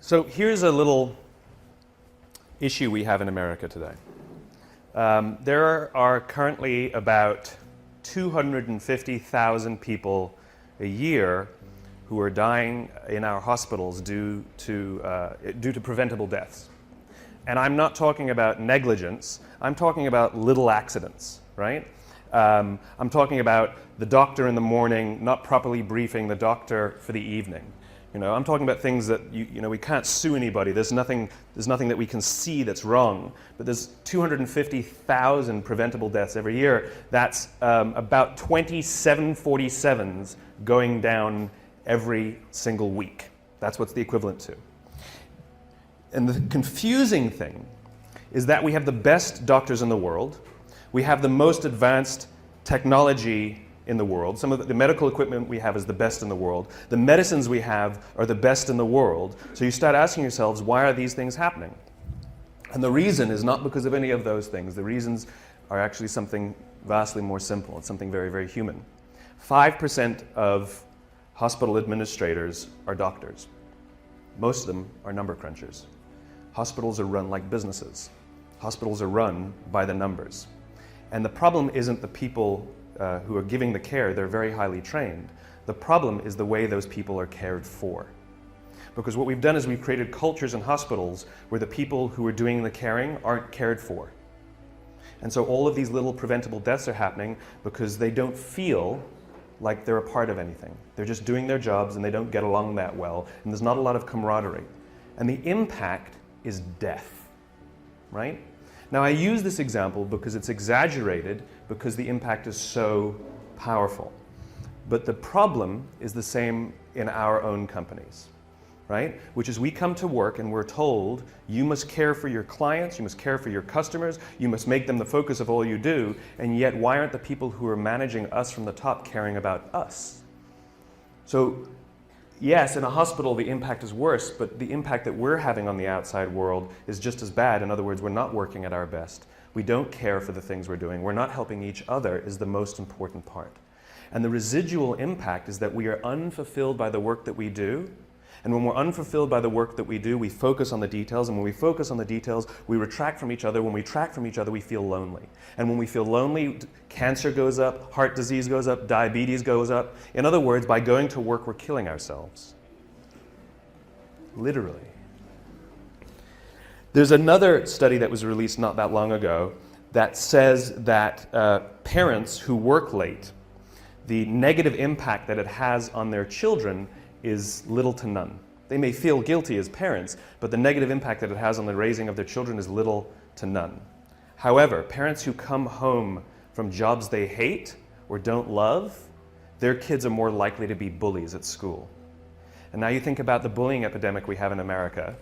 So here's a little issue we have in America today. There are currently about 250,000 people a year who are dying in our hospitals due to preventable deaths. And I'm not talking about negligence, I'm talking about little accidents, right? I'm talking about the doctor in the morning not properly briefing the doctor for the evening. I'm talking about things that we can't sue anybody. There's nothing that we can see that's wrong. But there's 250,000 preventable deaths every year. That's about 20 747s going down every single week. That's what's the equivalent to. And the confusing thing is that we have the best doctors in the world. We have the most advanced technology in the world. Some of the medical equipment we have is the best in the world. The medicines we have are the best in the world. So you start asking yourselves, why are these things happening? And the reason is not because of any of those things. The reasons are actually something vastly more simple. It's something very, very human. 5% of hospital administrators are doctors. Most of them are number crunchers. Hospitals are run like businesses. Hospitals are run by the numbers. And the problem isn't the people who are giving the care. They're very highly trained. The problem is the way those people are cared for. Because what we've done is we've created cultures in hospitals where the people who are doing the caring aren't cared for. And so all of these little preventable deaths are happening because they don't feel like they're a part of anything. They're just doing their jobs and they don't get along that well, and there's not a lot of camaraderie. And the impact is death, right? Now I use this example because it's exaggerated because the impact is so powerful. But the problem is the same in our own companies, right? Which is we come to work and we're told, you must care for your clients, you must care for your customers, you must make them the focus of all you do, and yet why aren't the people who are managing us from the top caring about us? So yes, in a hospital the impact is worse, but the impact that we're having on the outside world is just as bad. In other words, we're not working at our best. We don't care for the things we're doing. We're not helping each other is the most important part. And the residual impact is that we are unfulfilled by the work that we do. And when we're unfulfilled by the work that we do, we focus on the details. And when we focus on the details, we retract from each other. When we retract from each other, we feel lonely. And when we feel lonely, cancer goes up, heart disease goes up, diabetes goes up. In other words, by going to work, we're killing ourselves. Literally. There's another study that was released not that long ago that says that parents who work late, the negative impact that it has on their children is little to none. They may feel guilty as parents, but the negative impact that it has on the raising of their children is little to none. However, parents who come home from jobs they hate or don't love, their kids are more likely to be bullies at school. And now you think about the bullying epidemic we have in America,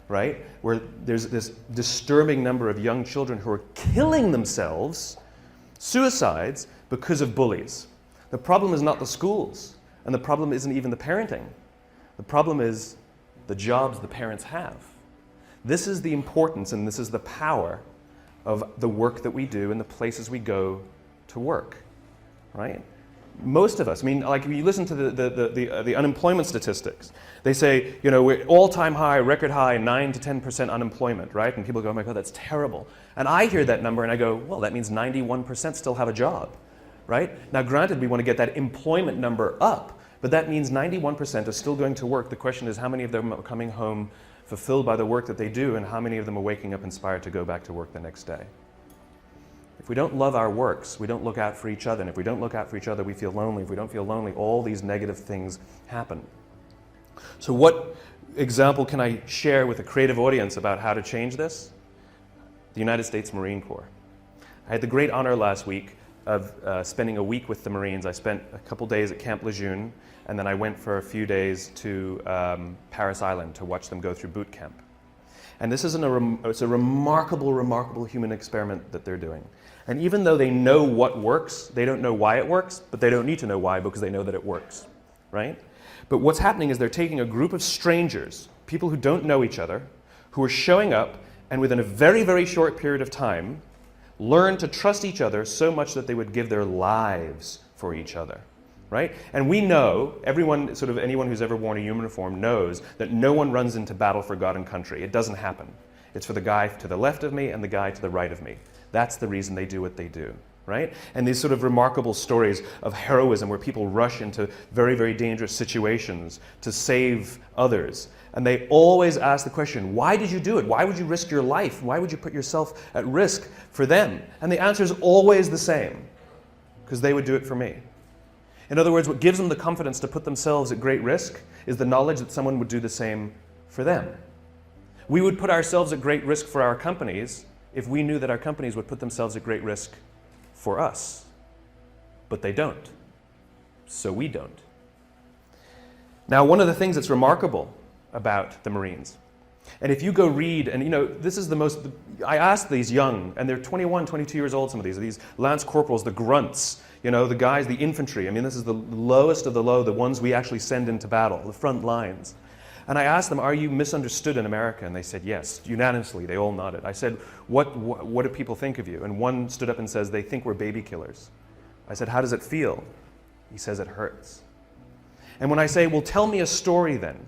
right? Where there's this disturbing number of young children who are killing themselves, suicides, because of bullies. The problem is not the schools, and the problem isn't even the parenting. The problem is the jobs the parents have. This is the importance and this is the power of the work that we do and the places we go to work, right? Most of us, like when you listen to the unemployment statistics, they say, we're all-time high, record high, 9 to 10% unemployment, right? And people go, oh my God, that's terrible. And I hear that number and I go, well, that means 91% still have a job, right? Now granted, we want to get that employment number up, but that means 91% are still going to work. The question is how many of them are coming home fulfilled by the work that they do and how many of them are waking up inspired to go back to work the next day. If we don't love our works, we don't look out for each other. And if we don't look out for each other, we feel lonely. If we don't feel lonely, all these negative things happen. So what example can I share with a creative audience about how to change this? The United States Marine Corps. I had the great honor last week of spending a week with the Marines. I spent a couple days at Camp Lejeune, and then I went for a few days to Paris Island to watch them go through boot camp. And this is it's a remarkable, remarkable human experiment that they're doing. And even though they know what works, they don't know why it works, but they don't need to know why because they know that it works, right? But what's happening is they're taking a group of strangers, people who don't know each other, who are showing up and within a very, very short period of time, learn to trust each other so much that they would give their lives for each other. right? And we know, anyone who's ever worn a uniform knows that no one runs into battle for God and country. It doesn't happen. It's for the guy to the left of me and the guy to the right of me. That's the reason they do what they do, right? And these sort of remarkable stories of heroism where people rush into very, very dangerous situations to save others. And they always ask the question, why did you do it? Why would you risk your life? Why would you put yourself at risk for them? And the answer is always the same, because they would do it for me. In other words, what gives them the confidence to put themselves at great risk is the knowledge that someone would do the same for them. We would put ourselves at great risk for our companies if we knew that our companies would put themselves at great risk for us. But they don't. So we don't. Now, one of the things that's remarkable about the Marines, and if you go read, and this is I asked these young, and they're 21, 22 years old, some of these lance corporals, the grunts, the guys, the infantry. I mean, this is the lowest of the low, the ones we actually send into battle, the front lines. And I asked them, are you misunderstood in America? And they said, yes, unanimously. They all nodded. I said, what do people think of you? And one stood up and says, they think we're baby killers. I said, how does it feel? He says, it hurts. And when I say, well, tell me a story then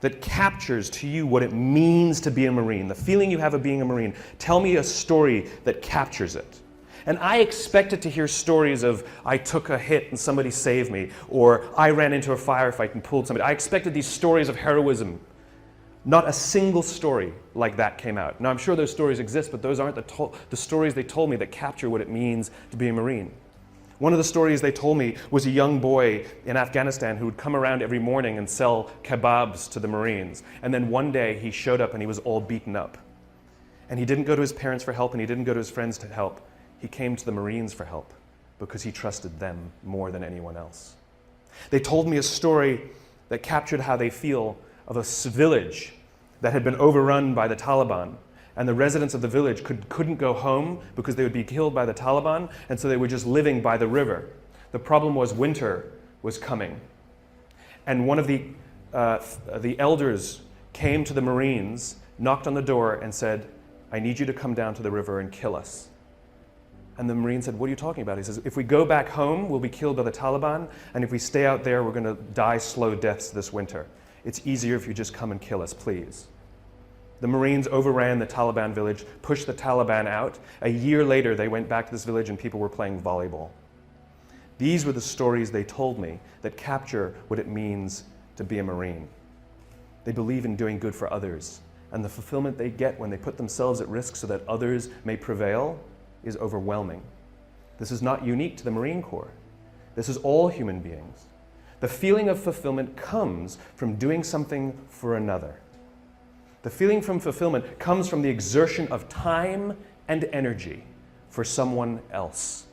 that captures to you what it means to be a Marine, the feeling you have of being a Marine, tell me a story that captures it. And I expected to hear stories of, I took a hit and somebody saved me, or I ran into a firefight and pulled somebody. I expected these stories of heroism. Not a single story like that came out. Now, I'm sure those stories exist, but those aren't the stories they told me that capture what it means to be a Marine. One of the stories they told me was a young boy in Afghanistan who would come around every morning and sell kebabs to the Marines. And then one day he showed up and he was all beaten up. And he didn't go to his parents for help and he didn't go to his friends to help. He came to the Marines for help because he trusted them more than anyone else. They told me a story that captured how they feel of a village that had been overrun by the Taliban, and the residents of the village couldn't go home because they would be killed by the Taliban, and so they were just living by the river. The problem was winter was coming. And one of the elders came to the Marines, knocked on the door, and said, I need you to come down to the river and kill us. And the Marine said, what are you talking about? He says, if we go back home, we'll be killed by the Taliban, and if we stay out there, we're going to die slow deaths this winter. It's easier if you just come and kill us, please. The Marines overran the Taliban village, pushed the Taliban out. A year later, they went back to this village and people were playing volleyball. These were the stories they told me that capture what it means to be a Marine. They believe in doing good for others, and the fulfillment they get when they put themselves at risk so that others may prevail is overwhelming. This is not unique to the Marine Corps. This is all human beings. The feeling of fulfillment comes from doing something for another. The feeling from fulfillment comes from the exertion of time and energy for someone else.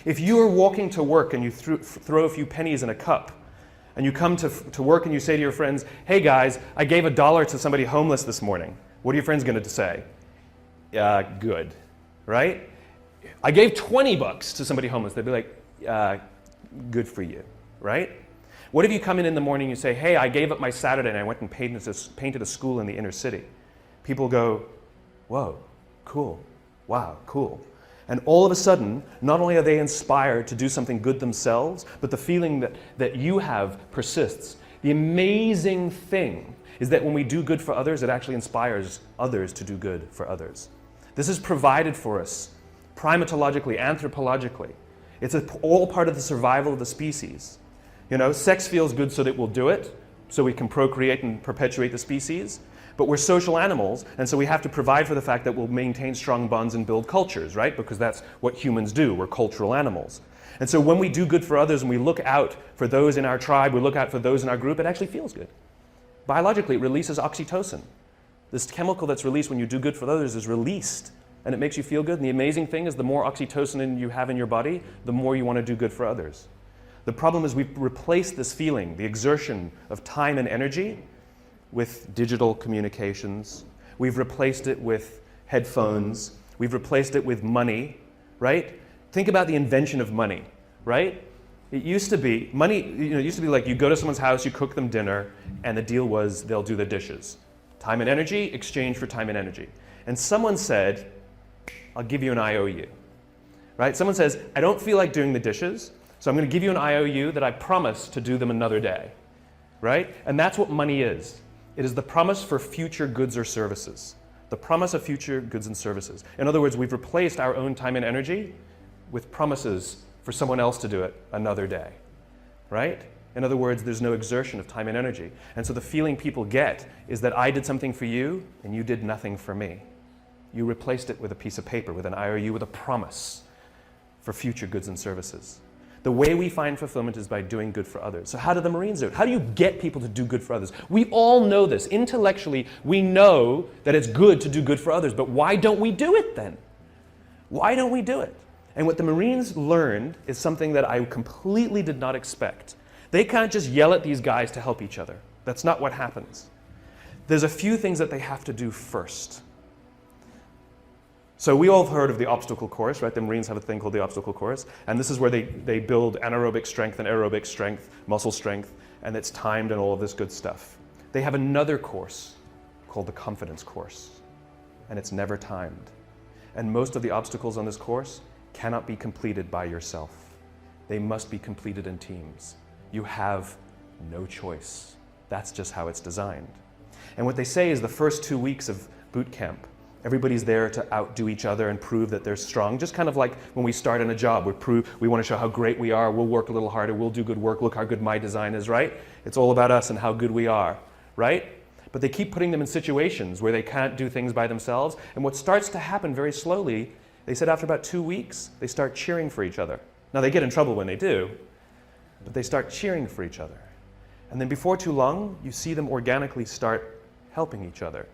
If you are walking to work and you throw a few pennies in a cup, and you come to work and you say to your friends, hey guys, I gave $1 to somebody homeless this morning. What are your friends going to say? Good, right? I gave $20 to somebody homeless. They'd be like, good for you, right? What if you come in the morning and you say, hey, I gave up my Saturday and I went and painted a school in the inner city? People go, whoa, cool, wow, cool. And all of a sudden, not only are they inspired to do something good themselves, but the feeling that you have persists. The amazing thing is that when we do good for others, it actually inspires others to do good for others. This is provided for us primatologically, anthropologically. It's all part of the survival of the species. Sex feels good so that we'll do it, so we can procreate and perpetuate the species. But we're social animals, and so we have to provide for the fact that we'll maintain strong bonds and build cultures, right? Because that's what humans do. We're cultural animals. And so when we do good for others and we look out for those in our tribe, we look out for those in our group, it actually feels good. Biologically, it releases oxytocin. This chemical that's released when you do good for others is released, and it makes you feel good. And the amazing thing is the more oxytocin you have in your body, the more you want to do good for others. The problem is we've replaced this feeling, the exertion of time and energy, with digital communications. We've replaced it with headphones. We've replaced it with money, right? Think about the invention of money, right? It used to be, money, it used to be like you go to someone's house, you cook them dinner, and the deal was they'll do the dishes. Time and energy, exchange for time and energy. And someone said, I'll give you an IOU, right? Someone says, I don't feel like doing the dishes, So I'm going to give you an IOU that I promise to do them another day, right? And that's what money is. It is the promise for future goods or services. The promise of future goods and services. In other words, we've replaced our own time and energy with promises for someone else to do it another day, right? In other words, there's no exertion of time and energy. And so the feeling people get is that I did something for you and you did nothing for me. You replaced it with a piece of paper, with an IOU, with a promise for future goods and services. The way we find fulfillment is by doing good for others. So how do the Marines do it? How do you get people to do good for others? We all know this. Intellectually, we know that it's good to do good for others, but why don't we do it then? Why don't we do it? And what the Marines learned is something that I completely did not expect. They can't just yell at these guys to help each other. That's not what happens. There's a few things that they have to do first. So we all have heard of the obstacle course, right? The Marines have a thing called the obstacle course. And this is where they build anaerobic strength and aerobic strength, muscle strength, and it's timed and all of this good stuff. They have another course called the confidence course, and it's never timed. And most of the obstacles on this course cannot be completed by yourself. They must be completed in teams. You have no choice. That's just how it's designed. And what they say is the first 2 weeks of boot camp, everybody's there to outdo each other and prove that they're strong. Just kind of like when we start in a job, we want to show how great we are, we'll work a little harder, we'll do good work, look how good my design is, right? It's all about us and how good we are, right? But they keep putting them in situations where they can't do things by themselves. And what starts to happen very slowly, they said after about 2 weeks, they start cheering for each other. Now they get in trouble when they do, but they start cheering for each other. And then before too long, you see them organically start helping each other.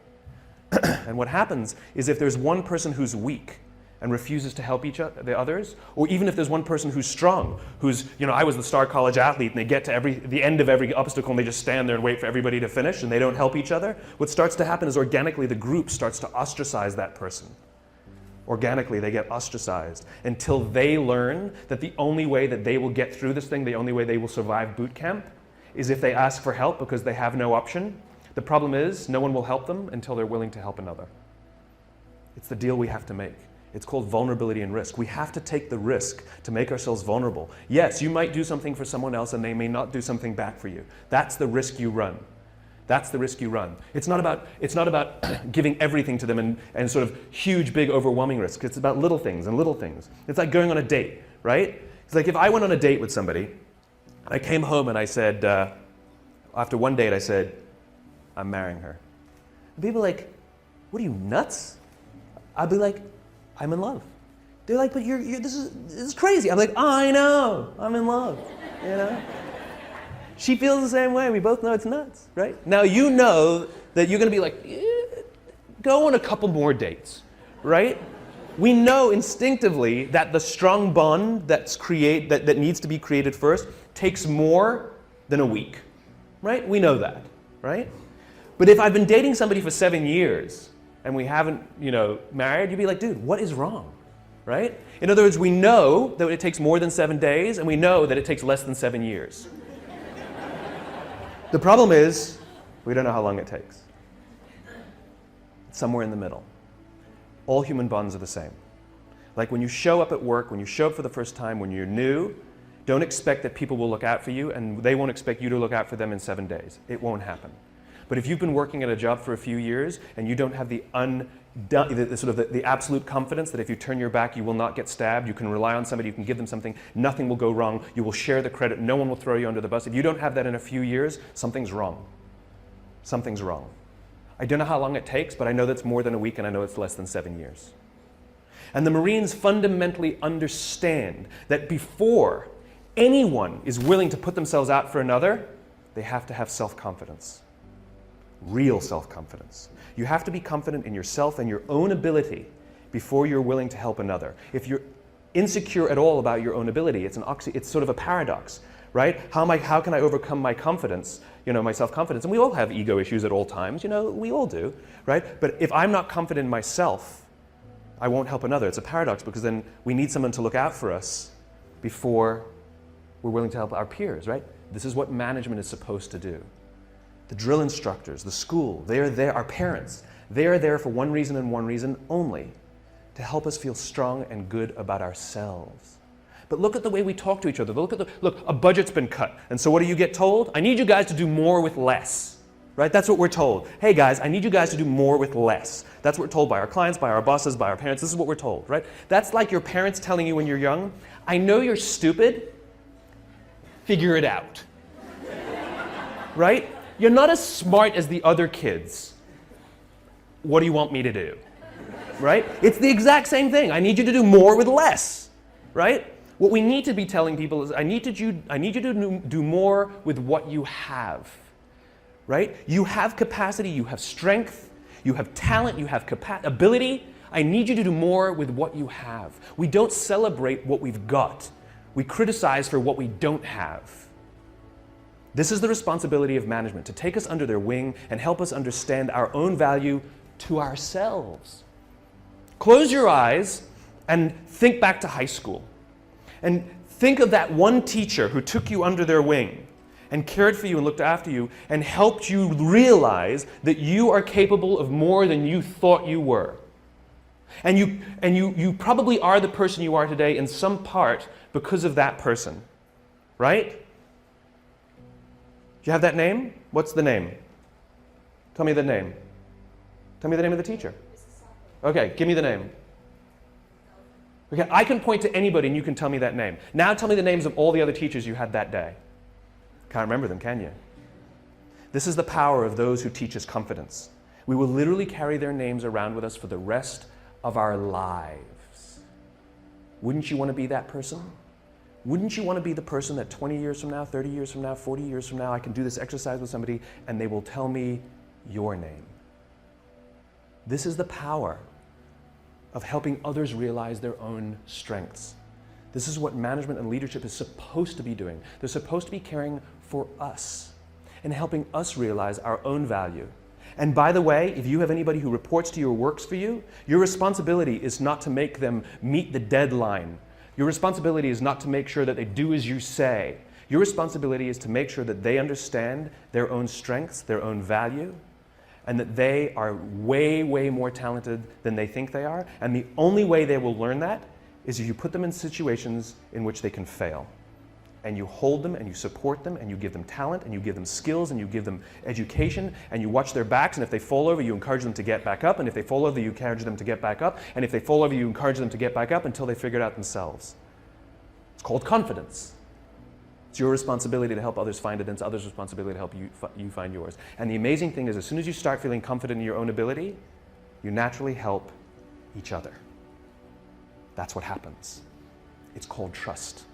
And what happens is if there's one person who's weak and refuses to help the others, or even if there's one person who's strong, I was the star college athlete, and they get to the end of every obstacle and they just stand there and wait for everybody to finish and they don't help each other, what starts to happen is organically the group starts to ostracize that person. Organically, they get ostracized until they learn that the only way that they will get through this thing, the only way they will survive boot camp, is if they ask for help because they have no option. The problem is, no one will help them until they're willing to help another. It's the deal we have to make. It's called vulnerability and risk. We have to take the risk to make ourselves vulnerable. Yes, you might do something for someone else and they may not do something back for you. That's the risk you run. That's the risk you run. It's not about giving everything to them and sort of huge, big, overwhelming risk. It's about little things and little things. It's like going on a date, right? It's like if I went on a date with somebody, I came home and I said, after one date, I said, I'm marrying her. And people are like, what are you, nuts? I'd be like, I'm in love. They're like, but this is crazy. I'm like, I know, I'm in love, you know? She feels the same way. We both know it's nuts, right? Now you know that you're going to be like, go on a couple more dates, right? We know instinctively that the strong bond that needs to be created first takes more than a week, right? We know that, right? But if I've been dating somebody for 7 years and we haven't, married, you'd be like, dude, what is wrong, right? In other words, we know that it takes more than 7 days and we know that it takes less than 7 years. The problem is, we don't know how long it takes. It's somewhere in the middle. All human bonds are the same. Like when you show up at work, when you show up for the first time, when you're new, don't expect that people will look out for you and they won't expect you to look out for them in 7 days. It won't happen. But if you've been working at a job for a few years and you don't have the absolute confidence that if you turn your back you will not get stabbed, you can rely on somebody, you can give them something, nothing will go wrong, you will share the credit, no one will throw you under the bus. If you don't have that in a few years, something's wrong. Something's wrong. I don't know how long it takes, but I know that's more than a week and I know it's less than 7 years. And the Marines fundamentally understand that before anyone is willing to put themselves out for another, they have to have self-confidence. Real self-confidence. You have to be confident in yourself and your own ability before you're willing to help another. If you're insecure at all about your own ability, it's sort of a paradox, right? How can I overcome my confidence, my self-confidence? And we all have ego issues at all times, we all do, right? But if I'm not confident in myself, I won't help another. It's a paradox because then we need someone to look out for us before we're willing to help our peers, right? This is what management is supposed to do. The drill instructors, the school, they are there, our parents, they are there for one reason and one reason only, to help us feel strong and good about ourselves. But look at the way we talk to each other. Look, a budget's been cut. And so what do you get told? I need you guys to do more with less. Right? That's what we're told. Hey guys, I need you guys to do more with less. That's what we're told by our clients, by our bosses, by our parents. This is what we're told, right? That's like your parents telling you when you're young, I know you're stupid, figure it out. Right? You're not as smart as the other kids. What do you want me to do? Right? It's the exact same thing. I need you to do more with less. Right? What we need to be telling people is, I need you to do more with what you have. Right? You have capacity, you have strength, you have talent, you have ability. I need you to do more with what you have. We don't celebrate what we've got. We criticize for what we don't have. This is the responsibility of management, to take us under their wing and help us understand our own value to ourselves. Close your eyes and think back to high school. And think of that one teacher who took you under their wing and cared for you and looked after you and helped you realize that you are capable of more than you thought you were. And you probably are the person you are today in some part because of that person. Right? Do you have that name? What's the name? Tell me the name. Tell me the name of the teacher. Okay, give me the name. Okay, I can point to anybody and you can tell me that name. Now tell me the names of all the other teachers you had that day. Can't remember them, can you? This is the power of those who teach us confidence. We will literally carry their names around with us for the rest of our lives. Wouldn't you want to be that person? Wouldn't you want to be the person that 20 years from now, 30 years from now, 40 years from now, I can do this exercise with somebody and they will tell me your name? This is the power of helping others realize their own strengths. This is what management and leadership is supposed to be doing. They're supposed to be caring for us and helping us realize our own value. And by the way, if you have anybody who reports to you or works for you, your responsibility is not to make them meet the deadline. Your responsibility is not to make sure that they do as you say. Your responsibility is to make sure that they understand their own strengths, their own value, and that they are way, way more talented than they think they are. And the only way they will learn that is if you put them in situations in which they can fail. And you hold them and you support them and you give them talent and you give them skills and you give them education and you watch their backs, and if they fall over, you encourage them to get back up, and if they fall over, you encourage them to get back up, and if they fall over, you encourage them to get back up until they figure it out themselves. It's called confidence. It's your responsibility to help others find it, and it's others' responsibility to help you find yours. And the amazing thing is, as soon as you start feeling confident in your own ability, you naturally help each other. That's what happens. It's called trust.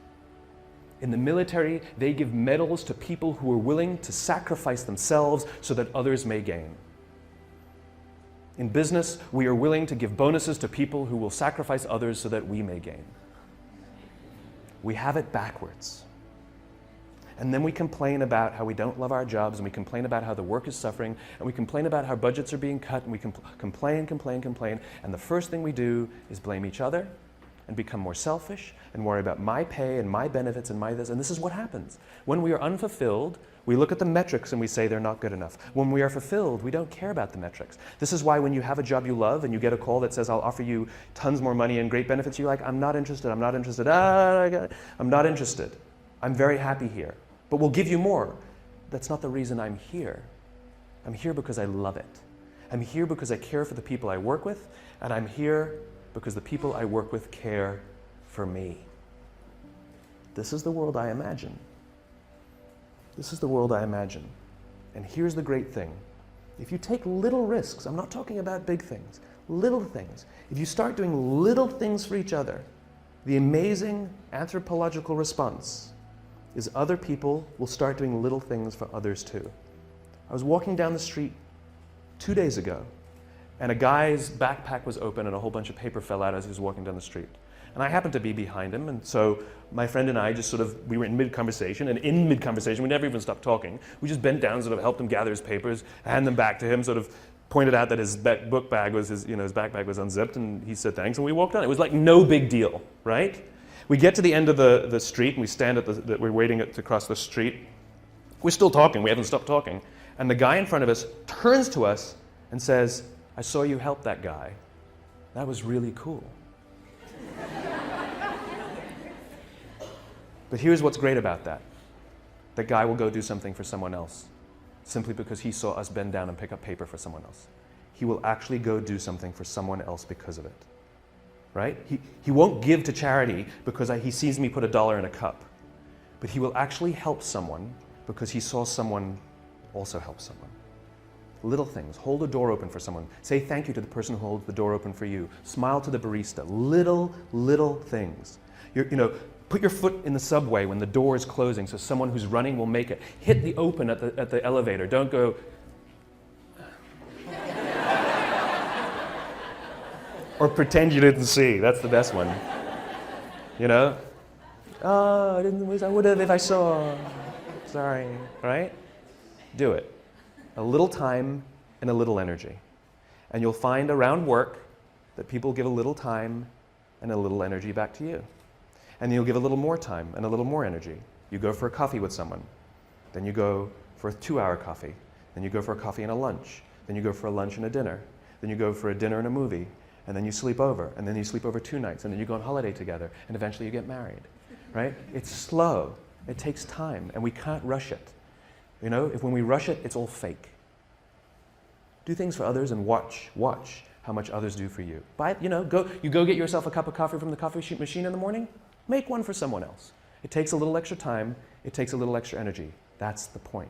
In the military, they give medals to people who are willing to sacrifice themselves so that others may gain. In business, we are willing to give bonuses to people who will sacrifice others so that we may gain. We have it backwards. And then we complain about how we don't love our jobs, and we complain about how the work is suffering, and we complain about how budgets are being cut, and we complain, and the first thing we do is blame each other and become more selfish and worry about my pay and my benefits and my this. And this is what happens. When we are unfulfilled, we look at the metrics and we say they're not good enough. When we are fulfilled, we don't care about the metrics. This is why when you have a job you love and you get a call that says, I'll offer you tons more money and great benefits, you're like, I'm not interested. I'm not interested. I'm very happy here. But we'll give you more. That's not the reason I'm here. I'm here because I love it. I'm here because I care for the people I work with, and I'm here because the people I work with care for me. This is the world I imagine. This is the world I imagine. And here's the great thing. If you take little risks, I'm not talking about big things, little things. If you start doing little things for each other, the amazing anthropological response is other people will start doing little things for others too. I was walking down the street 2 days ago, and a guy's backpack was open and a whole bunch of paper fell out as he was walking down the street. And I happened to be behind him, and so my friend and I just we were in mid-conversation, and in mid-conversation, we never even stopped talking. We just bent down, sort of helped him gather his papers, hand them back to him, sort of pointed out that his book bag was, his backpack was unzipped, and he said thanks, and we walked on. It was like no big deal, right? We get to the end of the street, and we stand we're waiting to cross the street. We're still talking, we haven't stopped talking, and the guy in front of us turns to us and says, I saw you help that guy. That was really cool. But here's what's great about that. That guy will go do something for someone else simply because he saw us bend down and pick up paper for someone else. He will actually go do something for someone else because of it. Right? He won't give to charity because he sees me put $1 in a cup. But he will actually help someone because he saw someone also help someone. Little things. Hold a door open for someone. Say thank you to the person who holds the door open for you. Smile to the barista. Little things. Put your foot in the subway when the door is closing so someone who's running will make it. Hit the open at the elevator. Don't go... or pretend you didn't see. That's the best one. Oh, I would have if I saw. Sorry, right? Do it. A little time and a little energy. And you'll find around work that people give a little time and a little energy back to you. And you'll give a little more time and a little more energy. You go for a coffee with someone. Then you go for a 2-hour coffee. Then you go for a coffee and a lunch. Then you go for a lunch and a dinner. Then you go for a dinner and a movie. And then you sleep over. And then you sleep over 2 nights. And then you go on holiday together. And eventually you get married. Right? It's slow. It takes time. And we can't rush it. If when we rush it, it's all fake. Do things for others and watch how much others do for you. Go get yourself a cup of coffee from the coffee machine in the morning. Make one for someone else. It takes a little extra time. It takes a little extra energy. That's the point.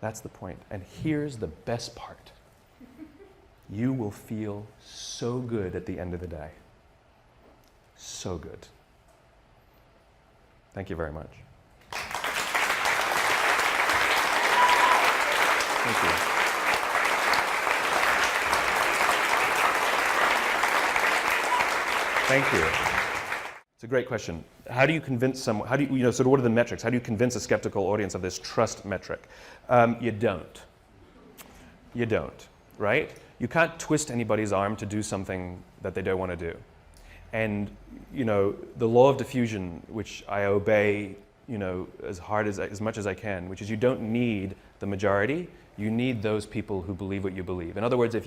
That's the point. And here's the best part. You will feel so good at the end of the day. So good. Thank you very much. Thank you. Thank you. It's a great question. How do you convince someone, what are the metrics? How do you convince a skeptical audience of this trust metric? You don't. You don't, right? You can't twist anybody's arm to do something that they don't want to do. And, the law of diffusion, which I obey, as much as I can, which is you don't need the majority, you need those people who believe what you believe. In other words, when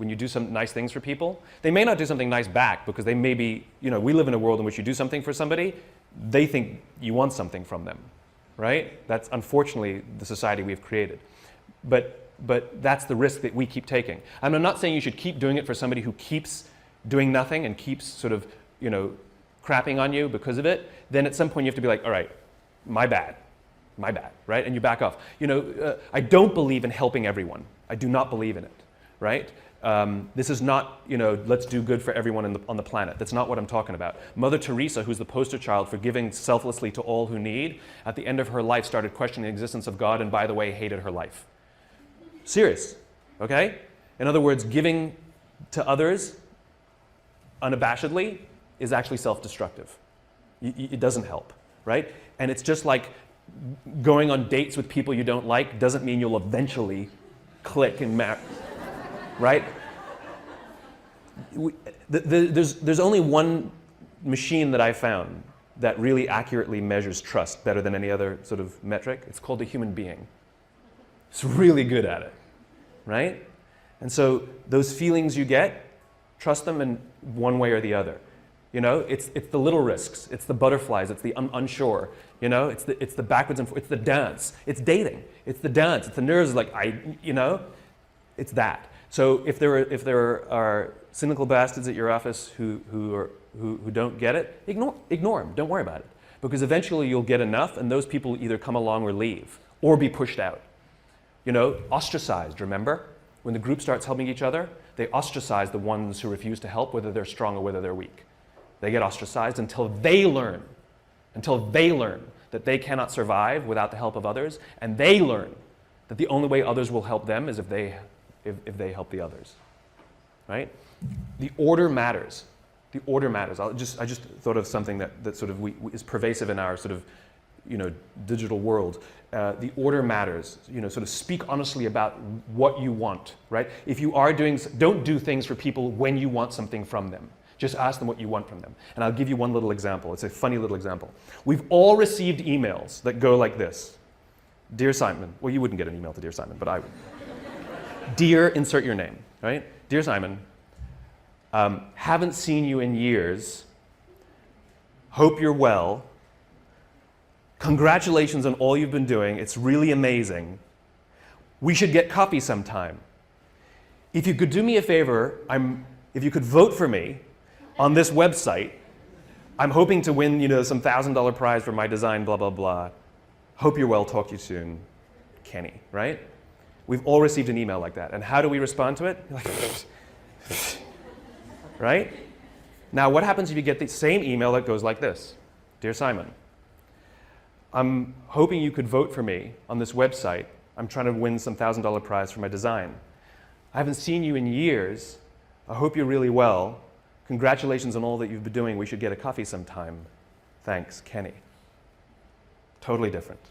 you do some nice things for people, they may not do something nice back because they may be, we live in a world in which you do something for somebody, they think you want something from them, right? That's unfortunately the society we've created. But that's the risk that we keep taking. And I'm not saying you should keep doing it for somebody who keeps doing nothing and keeps sort of, crapping on you because of it. Then at some point you have to be like, all right, my bad, right? And you back off. I don't believe in helping everyone. I do not believe in it, right? This is not, let's do good for everyone on the planet. That's not what I'm talking about. Mother Teresa, who's the poster child for giving selflessly to all who need, at the end of her life started questioning the existence of God and, by the way, hated her life. Serious, okay? In other words, giving to others unabashedly is actually self-destructive. It doesn't help, right? And it's just like going on dates with people you don't like doesn't mean you'll eventually click and marry, right? There's only one machine that I found that really accurately measures trust better than any other sort of metric. It's called a human being. It's really good at it, right? And so those feelings you get, trust them in one way or the other. It's the little risks, it's the butterflies, it's the unsure. It's the backwards and it's the dance, it's dating, it's the dance, it's the nerves. It's that. So if there are cynical bastards at your office who don't get it, ignore them. Don't worry about it, because eventually you'll get enough, and those people either come along or leave or be pushed out. Ostracized. Remember, when the group starts helping each other, they ostracize the ones who refuse to help, whether they're strong or whether they're weak. They get ostracized until they learn that they cannot survive without the help of others, and they learn that the only way others will help them is if they help the others, right? The order matters. The order matters. I just thought of something that sort of is pervasive in our sort of digital world. The order matters. Sort of speak honestly about what you want, right? If you are don't do things for people when you want something from them. Just ask them what you want from them. And I'll give you one little example. It's a funny little example. We've all received emails that go like this. Dear Simon. Well, you wouldn't get an email to Dear Simon, but I would. Dear, insert your name, right? Dear Simon, haven't seen you in years. Hope you're well. Congratulations on all you've been doing. It's really amazing. We should get coffee sometime. If you could do me a favor, if you could vote for me on this website, I'm hoping to win, some $1,000 prize for my design, blah, blah, blah. Hope you're well, talk to you soon, Kenny, right? We've all received an email like that. And how do we respond to it? Right? Now, what happens if you get the same email that goes like this? Dear Simon, I'm hoping you could vote for me on this website. I'm trying to win some $1,000 prize for my design. I haven't seen you in years. I hope you're really well. Congratulations on all that you've been doing. We should get a coffee sometime. Thanks, Kenny. Totally different.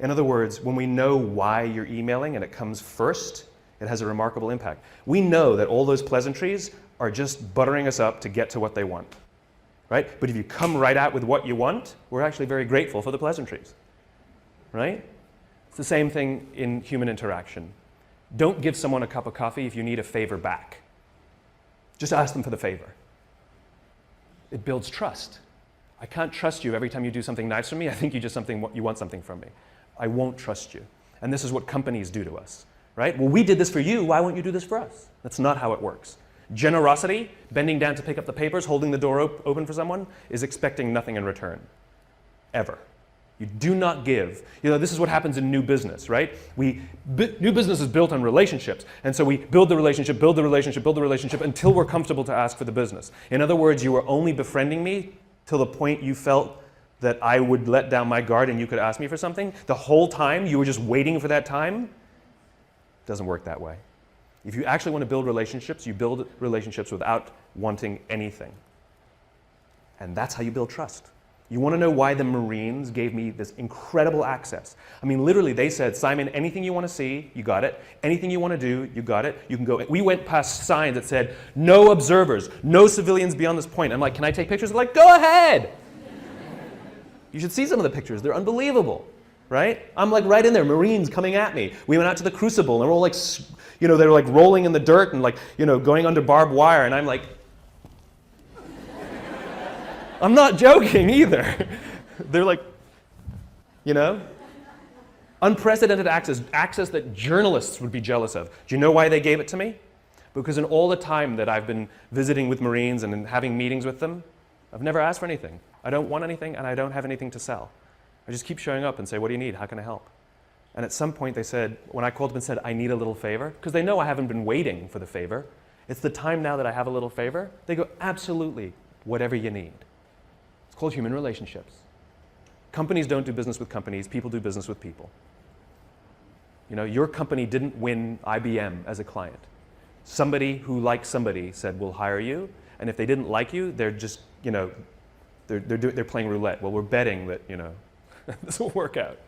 In other words, when we know why you're emailing and it comes first, it has a remarkable impact. We know that all those pleasantries are just buttering us up to get to what they want, right? But if you come right out with what you want, we're actually very grateful for the pleasantries, right? It's the same thing in human interaction. Don't give someone a cup of coffee if you need a favor back. Just ask them for the favor. It builds trust. I can't trust you every time you do something nice for me. I think you want something from me. I won't trust you. And this is what companies do to us, right? Well, we did this for you. Why won't you do this for us? That's not how it works. Generosity, bending down to pick up the papers, holding the door open for someone, is expecting nothing in return, ever. You do not give. This is what happens in new business, right? New business is built on relationships. And so we build the relationship, build the relationship, build the relationship until we're comfortable to ask for the business. In other words, you were only befriending me till the point you felt that I would let down my guard and you could ask me for something. The whole time you were just waiting for that time. It doesn't work that way. If you actually want to build relationships, you build relationships without wanting anything. And that's how you build trust. You want to know why the Marines gave me this incredible access? I mean, literally, they said, Simon, anything you want to see, you got it. Anything you want to do, you got it. You can go. We went past signs that said, no observers, no civilians beyond this point. I'm like, can I take pictures? They're like, go ahead. You should see some of the pictures. They're unbelievable, right? I'm like right in there, Marines coming at me. We went out to the Crucible, and they're all like, they're like rolling in the dirt and like, going under barbed wire, and I'm like, I'm not joking either. They're like, unprecedented access that journalists would be jealous of. Do you know why they gave it to me? Because in all the time that I've been visiting with Marines and having meetings with them, I've never asked for anything. I don't want anything, and I don't have anything to sell. I just keep showing up and say, what do you need? How can I help? And at some point they said, when I called them and said, I need a little favor, because they know I haven't been waiting for the favor. It's the time now that I have a little favor. They go, absolutely, whatever you need. It's called human relationships. Companies don't do business with companies. People do business with people. Your company didn't win IBM as a client. Somebody who liked somebody said, we'll hire you. And if they didn't like you, they're just, they're playing roulette. Well, we're betting that, this will work out.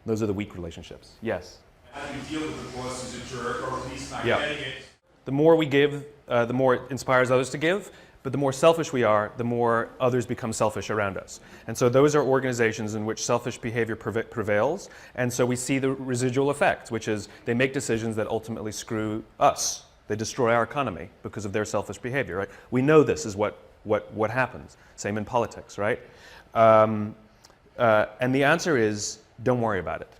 Those are the weak relationships. Yes? How do you deal with the boss who's a jerk or at least not getting it? The more we give, the more it inspires others to give. But the more selfish we are, the more others become selfish around us. And so those are organizations in which selfish behavior prevails. And so we see the residual effect, which is they make decisions that ultimately screw us. They destroy our economy because of their selfish behavior, right? We know this is what happens. Same in politics, right? And the answer is, don't worry about it.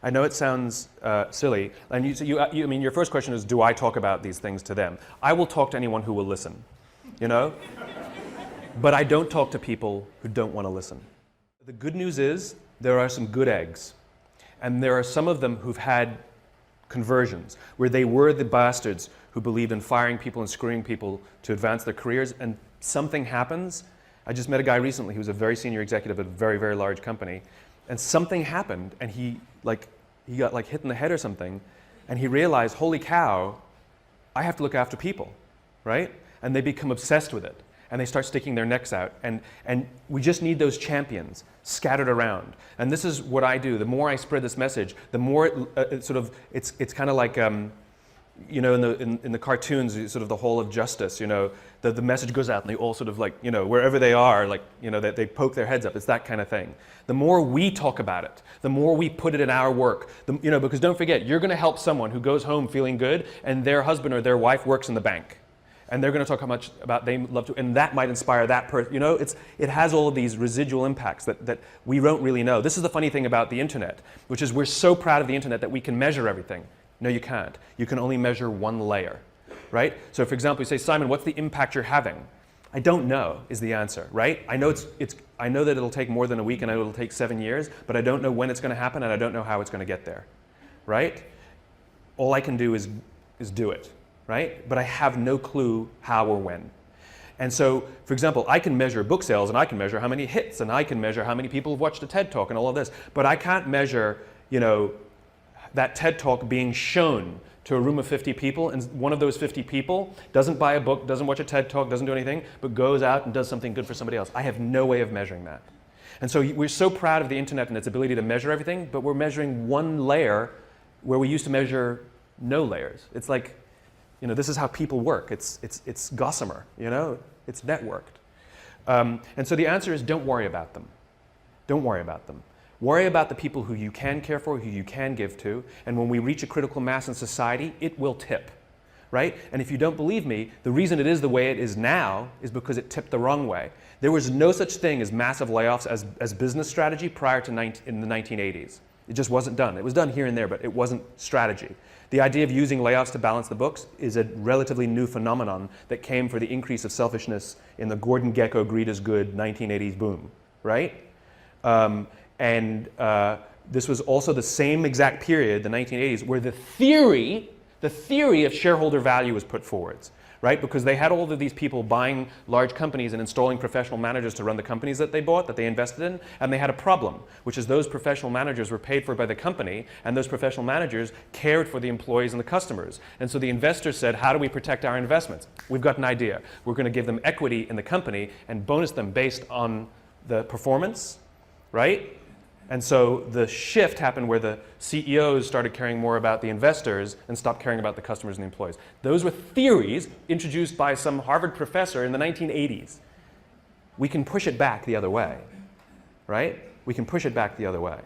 I know it sounds silly. And your first question is, do I talk about these things to them? I will talk to anyone who will listen. But I don't talk to people who don't want to listen. The good news is there are some good eggs. And there are some of them who've had conversions, where they were the bastards who believed in firing people and screwing people to advance their careers, and something happens. I just met a guy recently who was a very senior executive at a very, very large company, and something happened, and he got hit in the head or something, and he realized, holy cow, I have to look after people, right? And they become obsessed with it, and they start sticking their necks out. And we just need those champions scattered around. And this is what I do. The more I spread this message, the more it's kind of like in the cartoons, sort of the whole of justice. The message goes out, and they all sort of wherever they are, they poke their heads up. It's that kind of thing. The more we talk about it, the more we put it in our work. Because don't forget, you're going to help someone who goes home feeling good, and their husband or their wife works in the bank. And they're going to talk how much about they love to, and that might inspire that person. You know, it has all of these residual impacts that we don't really know. This is the funny thing about the internet, which is we're so proud of the internet that we can measure everything. No, you can't. You can only measure one layer, right? So for example, you say, Simon, what's the impact you're having? I don't know is the answer, right? I know I know that it'll take more than a week and I know it'll take 7 years, but I don't know when it's going to happen and I don't know how it's going to get there, right? All I can do is do it, right? But I have no clue how or when. And so, for example, I can measure book sales and I can measure how many hits and I can measure how many people have watched a TED Talk and all of this, but I can't measure, you know, that TED Talk being shown to a room of 50 people, and one of those 50 people doesn't buy a book, doesn't watch a TED Talk, doesn't do anything, but goes out and does something good for somebody else. I have no way of measuring that. And so we're so proud of the internet and its ability to measure everything, but we're measuring one layer where we used to measure no layers. It's like, you know, this is how people work. It's gossamer, you know? It's networked. And so the answer is don't worry about them. Don't worry about them. Worry about the people who you can care for, who you can give to, and when we reach a critical mass in society, it will tip, right? And if you don't believe me, the reason it is the way it is now is because it tipped the wrong way. There was no such thing as massive layoffs as business strategy prior to in the 1980s. It just wasn't done. It was done here and there, but it wasn't strategy. The idea of using layoffs to balance the books is a relatively new phenomenon that came for the increase of selfishness in the Gordon Gekko greed is good 1980s boom, right? This was also the same exact period, the 1980s, where the theory of shareholder value was put forwards, right? Because they had all of these people buying large companies and installing professional managers to run the companies that they bought, that they invested in, and they had a problem, which is those professional managers were paid for by the company, and those professional managers cared for the employees and the customers. And so the investors said, how do we protect our investments? We've got an idea. We're going to give them equity in the company and bonus them based on the performance, right? And so the shift happened where the CEOs started caring more about the investors and stopped caring about the customers and the employees. Those were theories introduced by some Harvard professor in the 1980s. We can push it back the other way, right? We can push it back the other way.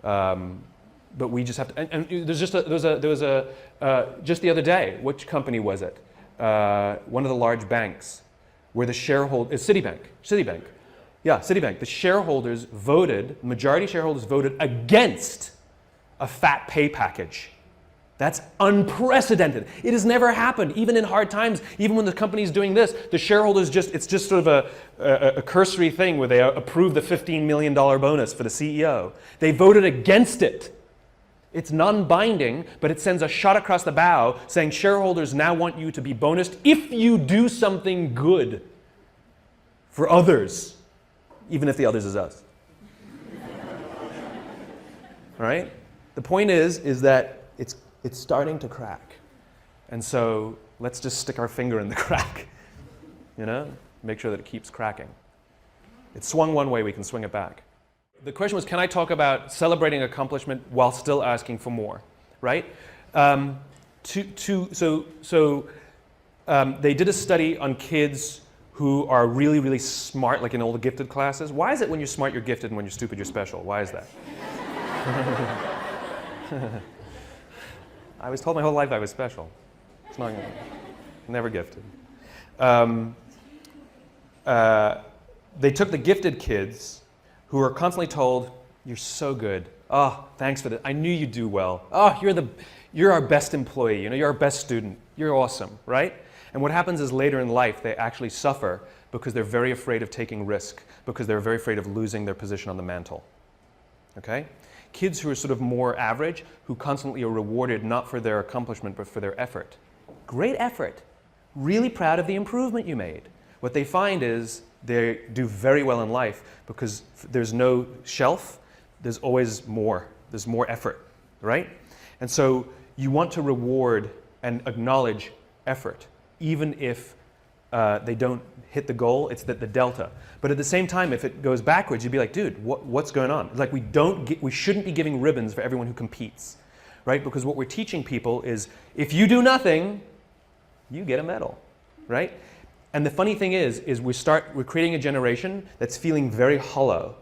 But we just have to, and there was just the other day, which company was it? One of the large banks where the shareholder, Citibank. Yeah, Citibank. The shareholders voted, majority shareholders voted against a fat pay package. That's unprecedented. It has never happened, even in hard times, even when the company's doing this, the shareholders it's just sort of a cursory thing where they approve the $15 million bonus for the CEO. They voted against it. It's non-binding, but it sends a shot across the bow saying shareholders now want you to be bonused if you do something good for others. Even if the others is us. All right? The point is that it's starting to crack. And so let's just stick our finger in the crack. You know? Make sure that it keeps cracking. It swung one way, we can swing it back. The question was, can I talk about celebrating accomplishment while still asking for more? Right? They did a study on kids who are really, really smart, like in all the gifted classes. Why is it when you're smart, you're gifted, and when you're stupid, you're special? Why is that? I was told my whole life I was special. It's not never gifted. They took the gifted kids who are constantly told, you're so good. Oh, thanks for that. I knew you'd do well. Oh, you're our best employee. You know, you're our best student. You're awesome, right? And what happens is later in life, they actually suffer because they're very afraid of taking risk, because they're very afraid of losing their position on the mantle. Okay? Kids who are sort of more average, who constantly are rewarded not for their accomplishment, but for their effort. Great effort. Really proud of the improvement you made. What they find is they do very well in life because there's no shelf, there's always more. There's more effort, right? And so you want to reward and acknowledge effort. Even if they don't hit the goal, it's the delta. But at the same time, if it goes backwards, you'd be like, dude, what's going on? Like we shouldn't be giving ribbons for everyone who competes, right? Because what we're teaching people is, if you do nothing, you get a medal, right? And the funny thing is we're creating a generation that's feeling very hollow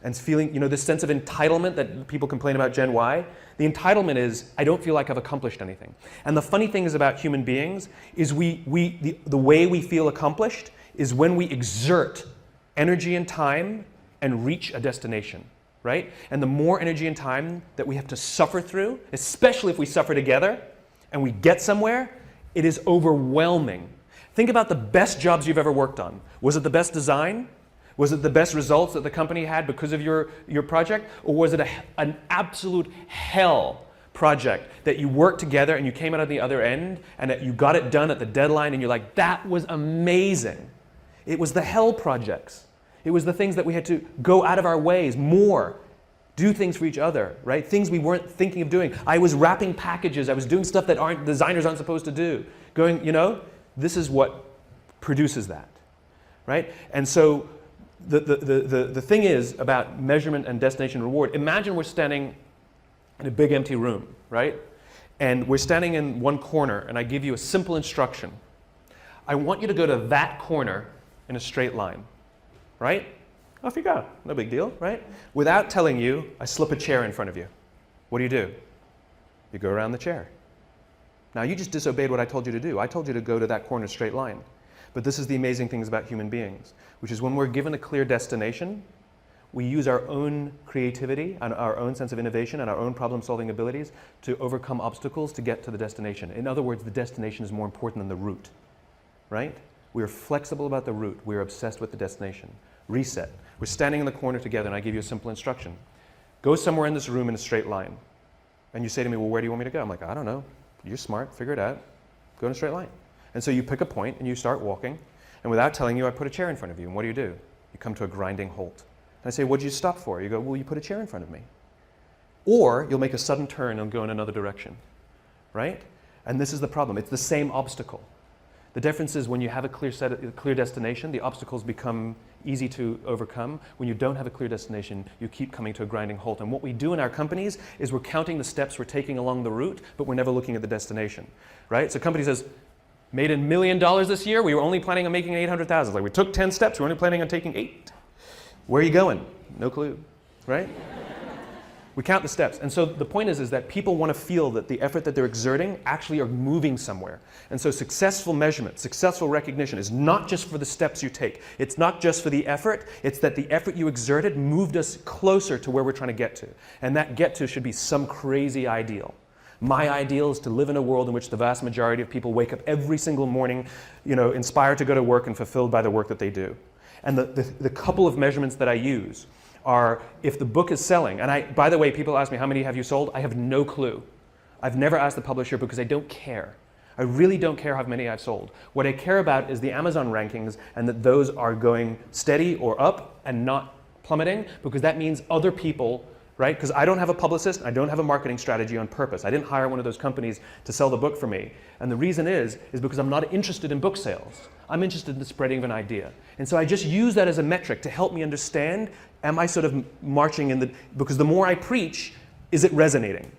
and feeling, this sense of entitlement that people complain about Gen Y. The entitlement is, I don't feel like I've accomplished anything. And the funny thing is about human beings is the way we feel accomplished is when we exert energy and time and reach a destination, right? And the more energy and time that we have to suffer through, especially if we suffer together and we get somewhere, it is overwhelming. Think about the best jobs you've ever worked on. Was it the best design? Was it the best results that the company had because of your project? Or was it an absolute hell project that you worked together and you came out on the other end and that you got it done at the deadline and you're like, that was amazing. It was the hell projects. It was the things that we had to go out of our ways more, do things for each other, right? Things we weren't thinking of doing. I was wrapping packages. I was doing stuff that designers aren't supposed to do. This is what produces that, right? And so the thing is about measurement and destination reward. Imagine we're standing in a big empty room, right? And we're standing in one corner, and I give you a simple instruction. I want you to go to that corner in a straight line, right? Off you go. No big deal, right? Without telling you, I slip a chair in front of you. What do? You go around the chair. Now, you just disobeyed what I told you to do. I told you to go to that corner straight line. But this is the amazing things about human beings, which is when we're given a clear destination, we use our own creativity and our own sense of innovation and our own problem-solving abilities to overcome obstacles to get to the destination. In other words, the destination is more important than the route, right? We are flexible about the route. We are obsessed with the destination. Reset. We're standing in the corner together, and I give you a simple instruction. Go somewhere in this room in a straight line. And you say to me, well, where do you want me to go? I'm like, I don't know. You're smart. Figure it out. Go in a straight line. And so you pick a point, and you start walking. And without telling you, I put a chair in front of you. And what do? You come to a grinding halt. And I say, what did you stop for? You go, well, you put a chair in front of me. Or you'll make a sudden turn and go in another direction, right? And this is the problem. It's the same obstacle. The difference is when you have a clear destination, the obstacles become easy to overcome. When you don't have a clear destination, you keep coming to a grinding halt. And what we do in our companies is we're counting the steps we're taking along the route, but we're never looking at the destination, right? So a company says, made $1 million this year, we were only planning on making 800,000. Like we took 10 steps, we were only planning on taking 8. Where are you going? No clue, right? We count the steps. And so the point is that people want to feel that the effort that they're exerting actually are moving somewhere. And so successful measurement, successful recognition is not just for the steps you take. It's not just for the effort. It's that the effort you exerted moved us closer to where we're trying to get to. And that get to should be some crazy ideal. My ideal is to live in a world in which the vast majority of people wake up every single morning, inspired to go to work and fulfilled by the work that they do. And the couple of measurements that I use are if the book is selling, and by the way, people ask me, how many have you sold? I have no clue. I've never asked the publisher because I don't care. I really don't care how many I've sold. What I care about is the Amazon rankings and that those are going steady or up and not plummeting, because that means other people, right? Because I don't have a publicist, I don't have a marketing strategy on purpose. I didn't hire one of those companies to sell the book for me. And the reason is because I'm not interested in book sales. I'm interested in the spreading of an idea. And so I just use that as a metric to help me understand, am I sort of marching because the more I preach, is it resonating?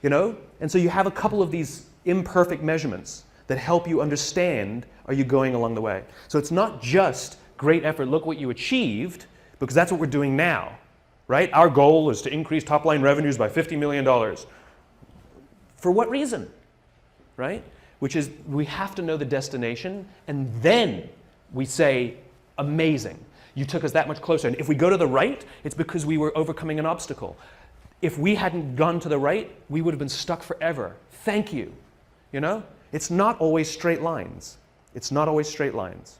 And so you have a couple of these imperfect measurements that help you understand, are you going along the way? So it's not just great effort, look what you achieved, because that's what we're doing now, right? Our goal is to increase top-line revenues by $50 million. For what reason, right? Which is we have to know the destination, and then we say, amazing. You took us that much closer. And if we go to the right, it's because we were overcoming an obstacle. If we hadn't gone to the right, we would have been stuck forever. Thank you. It's not always straight lines. It's not always straight lines.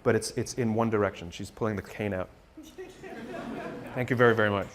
But it's in one direction. She's pulling the cane out. Thank you very, very much.